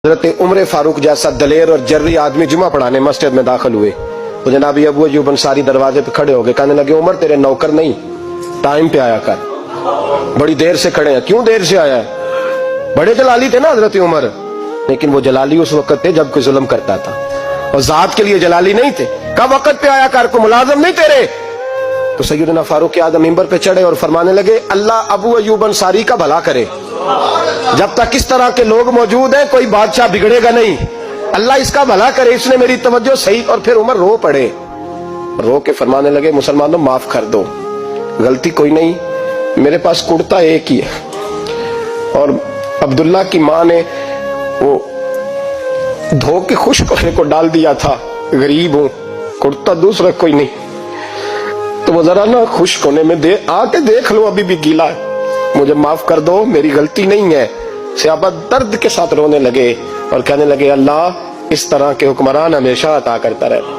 حضرت عمر فاروق جیسا دلیر اور جرری آدمی جمعہ پڑھانے مسجد میں داخل ہوئے تو جناب ابو ایوب انصاری دروازے پہ کھڑے ہو گئے، کہنے لگے عمر تیرے نوکر نہیں، ٹائم پہ آیا کر، بڑی دیر سے کھڑے ہیں، کیوں دیر سے آیا ہے؟ بڑے جلالی تھے نا حضرت عمر، لیکن وہ جلالی اس وقت تھے جب کوئی ظلم کرتا تھا، اور ذات کے لیے جلالی نہیں تھے۔ کب وقت پہ آیا کر، کو ملازم نہیں تیرے؟ تو سیدنا فاروق اعظم منبر پہ چڑھے اور فرمانے لگے اللہ ابو ایوب انصاری کا بھلا کرے، جب تک اس طرح کے لوگ موجود ہیں کوئی بادشاہ بگڑے گا نہیں، اللہ اس کا بھلا کرے، اس نے میری توجہ صحیح۔ اور پھر عمر رو پڑے، رو کے فرمانے لگے مسلمانوں معاف کر دو، غلطی کوئی نہیں، میرے پاس کرتا ایک ہی ہے، اور عبداللہ کی ماں نے وہ دھو کے خشک ہونے کو ڈال دیا تھا، غریب ہوں، کرتا دوسرا کوئی نہیں، تو وہ ذرا نا خشک ہونے میں آ کے دیکھ لو، ابھی بھی گیلا ہے، مجھے معاف کر دو، میری غلطی نہیں ہے۔ صحابہ درد کے ساتھ رونے لگے اور کہنے لگے اللہ اس طرح کے حکمران ہمیشہ عطا کرتا رہے۔